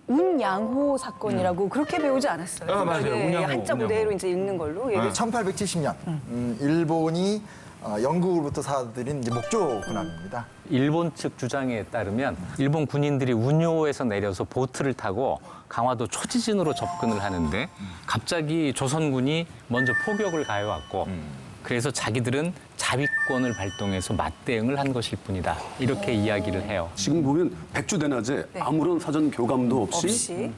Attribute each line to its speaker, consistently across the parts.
Speaker 1: 운양호 사건이라고 그렇게 배우지 않았어요.
Speaker 2: 맞아요. 운양호,
Speaker 1: 한자
Speaker 2: 운양호.
Speaker 1: 그대로 이제 읽는 걸로. 얘기
Speaker 3: 1870년 일본이 영국으로부터 사들인 이제 목조 군함입니다.
Speaker 4: 일본 측 주장에 따르면 일본 군인들이 운요에서 내려서 보트를 타고 강화도 초지진으로 접근을 하는데 갑자기 조선군이 먼저 포격을 가해왔고 그래서 자기들은 자위권을 발동해서 맞대응을 한 것일 뿐이다. 이렇게 이야기를 해요.
Speaker 5: 지금 보면 백주대낮에 아무런 사전 교감도 없이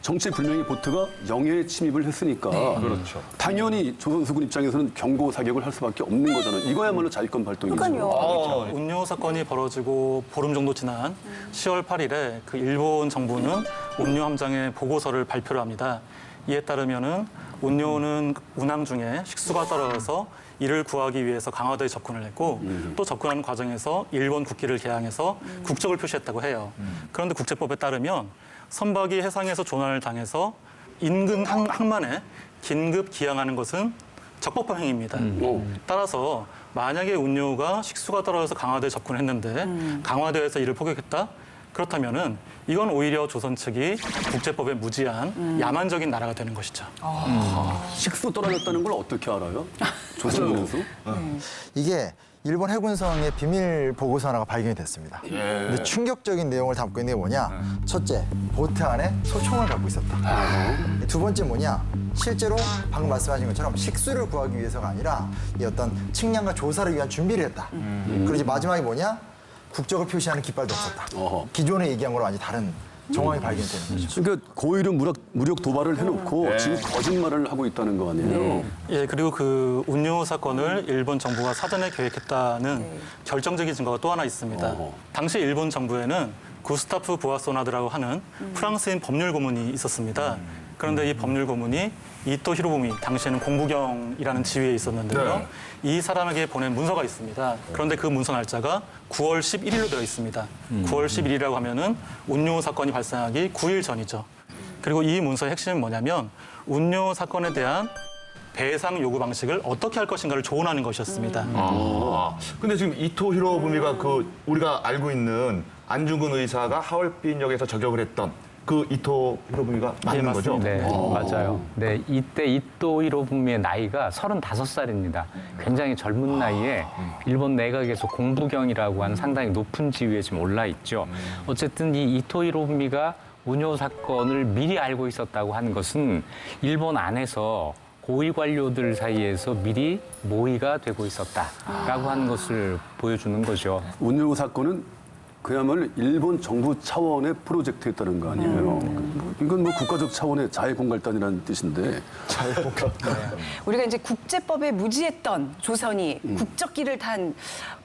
Speaker 5: 정체불명의 보트가 영해에 침입을 했으니까
Speaker 2: 그렇죠.
Speaker 5: 당연히 조선수군 입장에서는 경고 사격을 할 수밖에 없는 거잖아요. 이거야말로 자위권 발동이죠.
Speaker 1: 그러니까요.
Speaker 6: 운요 사건이 벌어지고 보름 정도 지난 10월 8일에 그 일본 정부는 운요 함장의 보고서를 발표를 합니다. 이에 따르면은 운요는 운항 중에 식수가 떨어져서 이를 구하기 위해서 강화도에 접근을 했고 또 접근하는 과정에서 일본 국기를 개항해서 국적을 표시했다고 해요. 그런데 국제법에 따르면 선박이 해상에서 조난을 당해서 인근 항만에 긴급 기항하는 것은 적법한 행위입니다. 따라서 만약에 운요가 식수가 떨어져서 강화도에 접근했는데 강화도에서 이를 포격했다? 그렇다면은 이건 오히려 조선 측이 국제법에 무지한 야만적인 나라가 되는 것이죠.
Speaker 5: 식수 떨어졌다는 걸 어떻게 알아요? 조선군에서?
Speaker 3: 이게 일본 해군성의 비밀 보고서 하나가 발견이 됐습니다. 근데 충격적인 내용을 담고 있는 게 뭐냐? 첫째, 보트 안에 소총을 갖고 있었다. 두 번째 뭐냐? 실제로 방금 말씀하신 것처럼 식수를 구하기 위해서가 아니라 이 어떤 측량과 조사를 위한 준비를 했다. 그리고 이제 마지막에 뭐냐? 국적을 표시하는 깃발도 없었다. 기존에 얘기한 거랑 완전히 다른 정황이 발견되는 거죠.
Speaker 5: 그러니까 고의로 무력 도발을 해놓고 지금 거짓말을 하고 있다는 거 아니에요?
Speaker 6: 예, 그리고 그 운요 사건을 일본 정부가 사전에 계획했다는 결정적인 증거가 또 하나 있습니다. 당시 일본 정부에는 구스타프 부아소나드라고 하는 프랑스인 법률 고문이 있었습니다. 그런데 이 법률 고문이 이토 히로부미, 당시에는 공부경이라는 지위에 있었는데요. 이 사람에게 보낸 문서가 있습니다. 그런데 그 문서 날짜가 9월 11일로 되어 있습니다. 9월 11일이라고 하면은 운요 사건이 발생하기 9일 전이죠. 그리고 이 문서의 핵심은 뭐냐면 운요 사건에 대한 배상 요구 방식을 어떻게 할 것인가를 조언하는 것이었습니다.
Speaker 2: 근데 지금 이토 히로부미가 그 우리가 알고 있는 안중근 의사가 하얼빈역에서 저격을 했던 그 이토 히로부미가 맞는 거죠?
Speaker 4: 네, 맞아요. 네, 이때 이토 히로부미의 나이가 35살입니다. 굉장히 젊은 나이에 일본 내각에서 공부경이라고 하는 상당히 높은 지위에 지금 올라 있죠. 어쨌든 이 이토 히로부미가 운요 사건을 미리 알고 있었다고 하는 것은 일본 안에서 고위 관료들 사이에서 미리 모의가 되고 있었다라고 하는 것을 보여주는 거죠.
Speaker 5: 운요 사건은 그야말로 일본 정부 차원의 프로젝트였다는 거 아니에요? 이건 뭐 국가적 차원의 자해공갈단이라는 뜻인데.
Speaker 1: 우리가 이제 국제법에 무지했던 조선이 국적기를 탄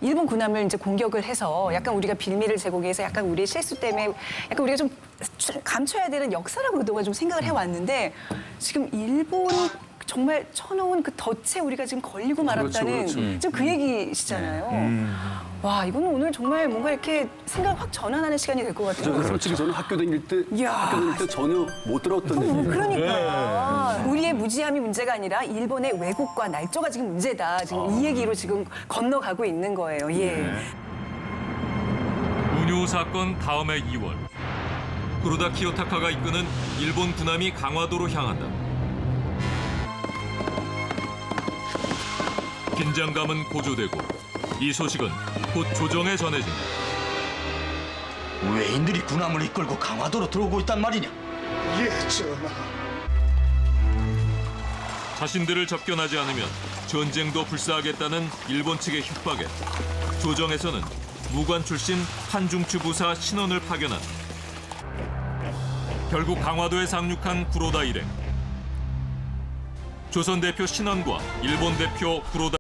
Speaker 1: 일본 군함을 이제 공격을 해서 약간 우리가 빌미를 제공해서 약간 우리의 실수 때문에 약간 우리가 좀 감춰야 되는 역사라고 그동안 좀 생각을 해왔는데 지금 일본이 정말 쳐놓은 그 덫에 우리가 지금 걸리고 말았다는 지금 그 얘기시잖아요. 와, 이거는 오늘 정말 뭔가 이렇게 생각 확 전환하는 시간이 될 것 같아요.
Speaker 5: 솔직히 저는 학교 다닐 때
Speaker 1: 이야.
Speaker 5: 전혀 못 들었던 얘기예요.
Speaker 1: 그러니까 우리의 무지함이 문제가 아니라 일본의 왜곡과 날조가 지금 문제다. 지금 이 얘기로 지금 건너가고 있는 거예요. 예.
Speaker 7: 운요 사건 다음해 2월 구로다 키요타카가 이끄는 일본 군함이 강화도로 향한다. 긴장감은 고조되고 이 소식은 곧 조정에 전해진다.
Speaker 8: 외인들이 군함을 이끌고 강화도로 들어오고 있단 말이냐?
Speaker 9: 예, 전하.
Speaker 7: 자신들을 접견하지 않으면 전쟁도 불사하겠다는 일본 측의 협박에 조정에서는 무관 출신 한중추 부사 신원을 파견한 결국 강화도에 상륙한 구로다 일행. 조선 대표 신원과 일본 대표 구로다